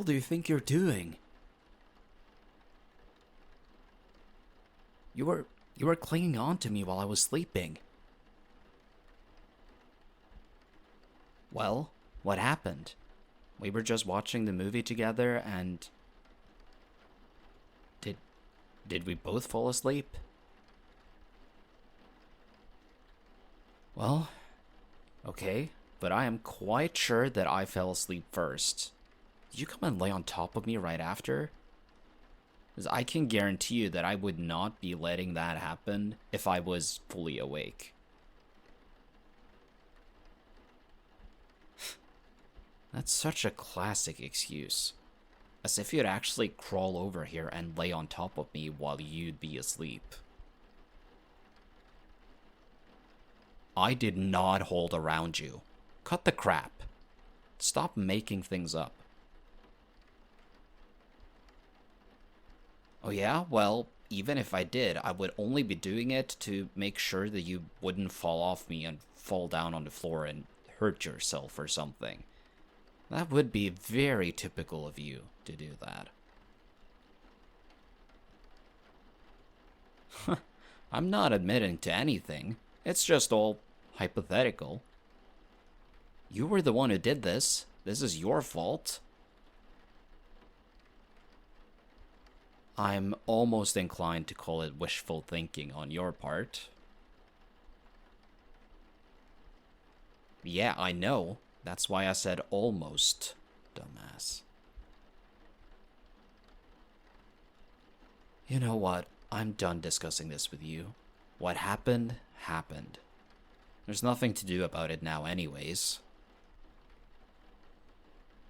hell do you think you're doing? You were clinging on to me while I was sleeping. Well, what happened? We were just watching the movie together and did we both fall asleep? Well, okay, but I am quite sure that I fell asleep first. Did you come and lay on top of me right after? Because I can guarantee you that I would not be letting that happen if I was fully awake. That's such a classic excuse. As if you'd actually crawl over here and lay on top of me while you'd be asleep. I did not hold around you. Cut the crap. Stop making things up. Oh yeah? Well, even if I did, I would only be doing it to make sure that you wouldn't fall off me and fall down on the floor and hurt yourself or something. That would be very typical of you to do that. I'm not admitting to anything. It's just all hypothetical. You were the one who did this. This is your fault. I'm almost inclined to call it wishful thinking on your part. Yeah, I know. That's why I said almost, dumbass. You know what? I'm done discussing this with you. What happened, happened. There's nothing to do about it now anyways.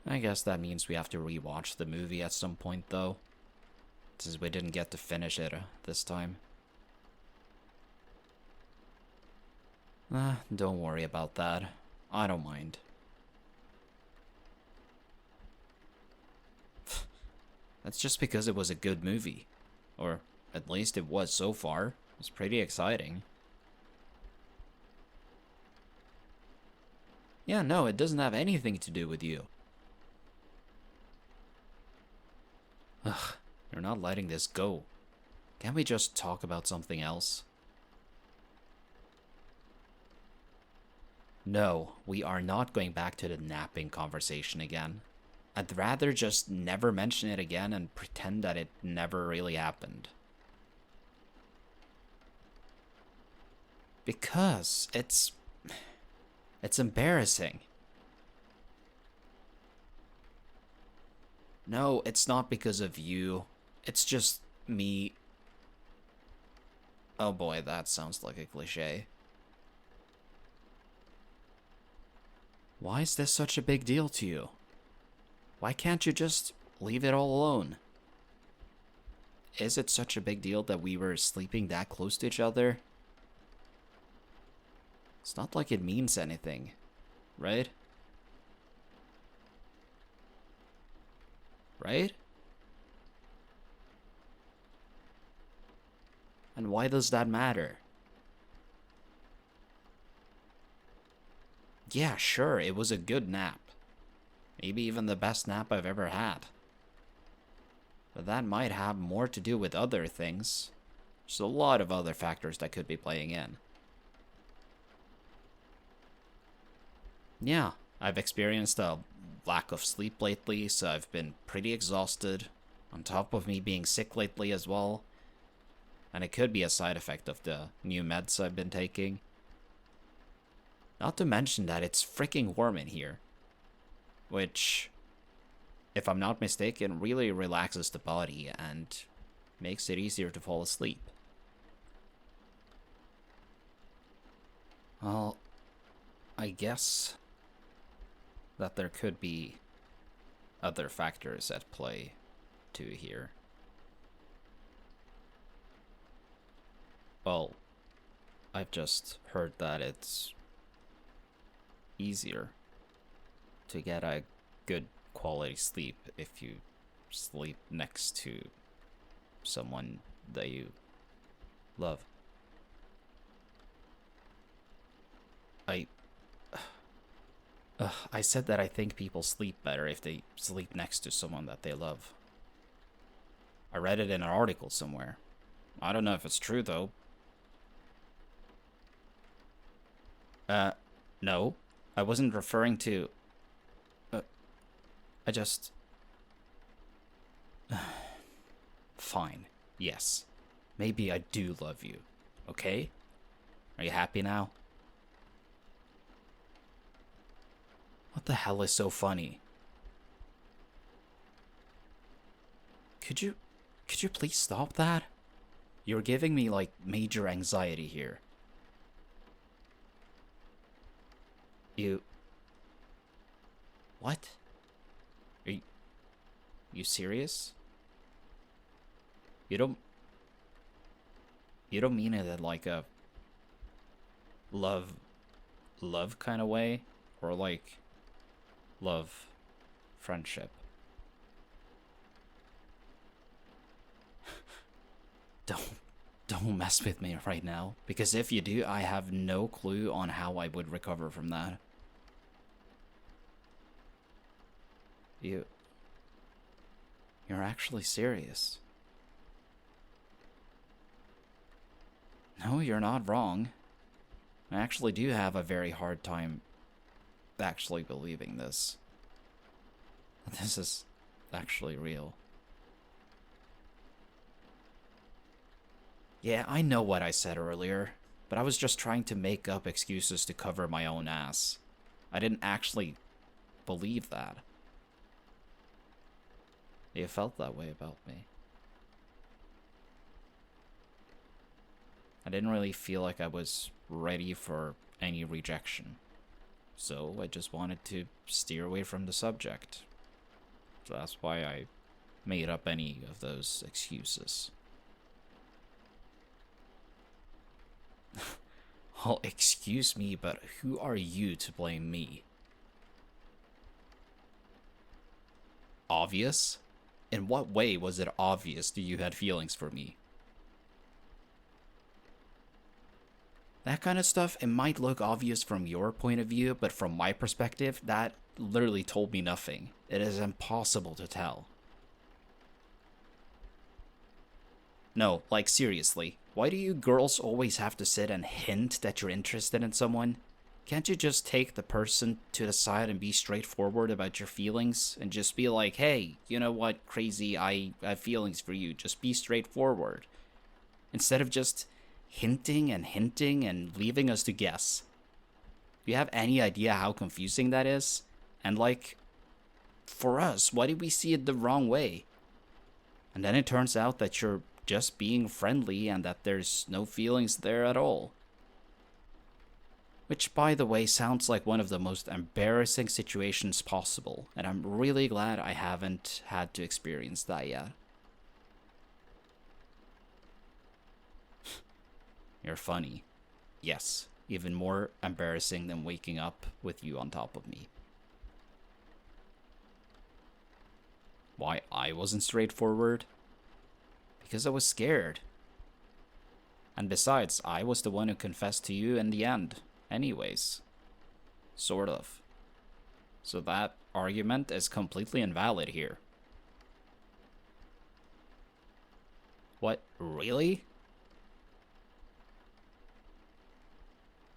I guess that means we have to rewatch the movie at some point though. Since we didn't get to finish it this time. Don't worry about that. I don't mind. That's just because it was a good movie. Or at least it was so far. It was pretty exciting. Yeah, no, it doesn't have anything to do with you. Ugh, you're not letting this go. Can't we just talk about something else? No, we are not going back to the napping conversation again. I'd rather just never mention it again and pretend that it never really happened. Because it's embarrassing. No, it's not because of you. It's just me. Oh boy, that sounds like a cliche. Why is this such a big deal to you? Why can't you just leave it all alone? Is it such a big deal that we were sleeping that close to each other? It's not like it means anything, right? Right? And why does that matter? Yeah, sure, it was a good nap. Maybe even the best nap I've ever had. But that might have more to do with other things. There's a lot of other factors that could be playing in. Yeah, I've experienced a lack of sleep lately, so I've been pretty exhausted. On top of me being sick lately as well. And it could be a side effect of the new meds I've been taking. Not to mention that it's freaking warm in here. Which, if I'm not mistaken, really relaxes the body and makes it easier to fall asleep. Well, I guess that there could be other factors at play too here. Well, I've just heard that it's easier to get a good quality sleep if you sleep next to someone that you love. I said that I think people sleep better if they sleep next to someone that they love. I read it in an article somewhere. I don't know if it's true, though. No. I wasn't referring to... I just... Fine. Yes. Maybe I do love you. Okay? Are you happy now? What the hell is so funny? Could you please stop that? You're giving me, like, major anxiety here. What? Are you serious? You don't mean it in, like, a love kind of way? Or, like, love friendship? Don't mess with me right now, because if you do, I have no clue on how I would recover from that. You're actually serious. No, you're not wrong. I actually do have a very hard time actually believing this. This is actually real. Yeah, I know what I said earlier, but I was just trying to make up excuses to cover my own ass. I didn't actually believe that. You felt that way about me. I didn't really feel like I was ready for any rejection. So I just wanted to steer away from the subject. So that's why I made up any of those excuses. Oh, excuse me, but who are you to blame me? Obvious? In what way was it obvious that you had feelings for me? That kind of stuff, it might look obvious from your point of view, but from my perspective, that literally told me nothing. It is impossible to tell. No, like seriously, why do you girls always have to sit and hint that you're interested in someone? Can't you just take the person to the side and be straightforward about your feelings? And just be like, hey, you know what, crazy, I have feelings for you. Just be straightforward. Instead of just hinting and leaving us to guess. Do you have any idea how confusing that is? And like, for us, why did we see it the wrong way? And then it turns out that you're just being friendly and that there's no feelings there at all. Which, by the way, sounds like one of the most embarrassing situations possible, and I'm really glad I haven't had to experience that yet. You're funny. Yes, even more embarrassing than waking up with you on top of me. Why I wasn't straightforward? Because I was scared. And besides, I was the one who confessed to you in the end, anyways. Sort of. So that argument is completely invalid here. What, really?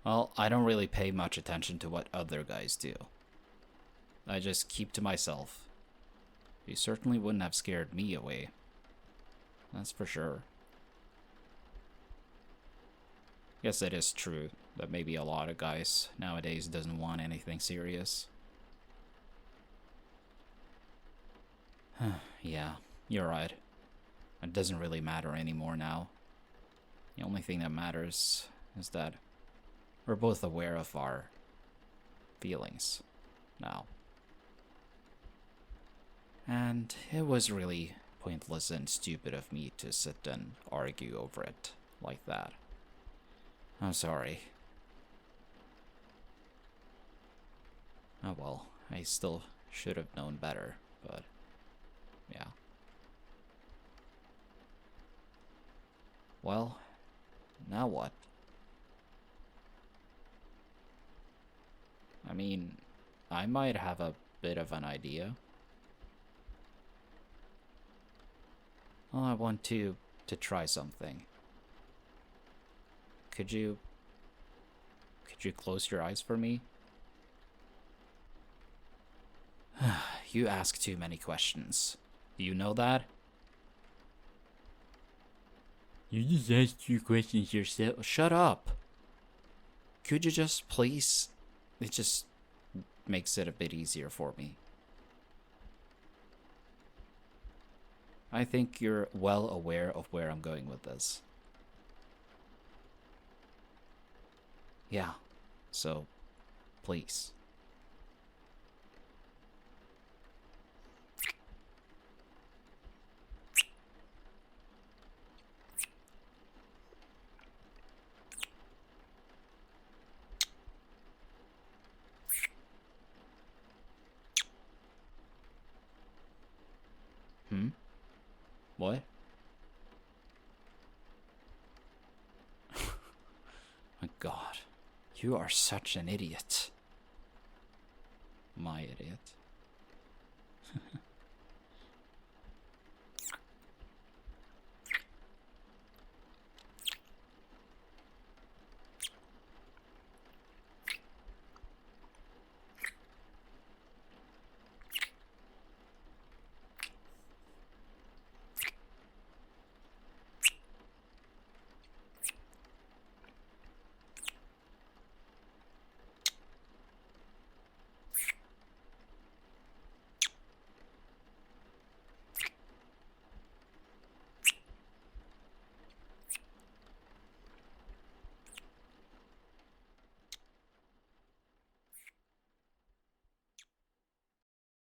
Well, I don't really pay much attention to what other guys do. I just keep to myself. You certainly wouldn't have scared me away. That's for sure. Guess it is true that maybe a lot of guys nowadays doesn't want anything serious. Yeah, you're right. It doesn't really matter anymore now. The only thing that matters is that we're both aware of our feelings now. And it was really pointless and stupid of me to sit and argue over it like that. I'm sorry. Oh well, I still should have known better, but yeah. Well, now what? I mean, I might have a bit of an idea. Well, I want to try something. Could you close your eyes for me? You ask too many questions. Do you know that? You just asked 2 questions yourself. Shut up. Could you just please? It just makes it a bit easier for me. I think you're well aware of where I'm going with this. Yeah, so please. What? My God, you are such an idiot. My idiot.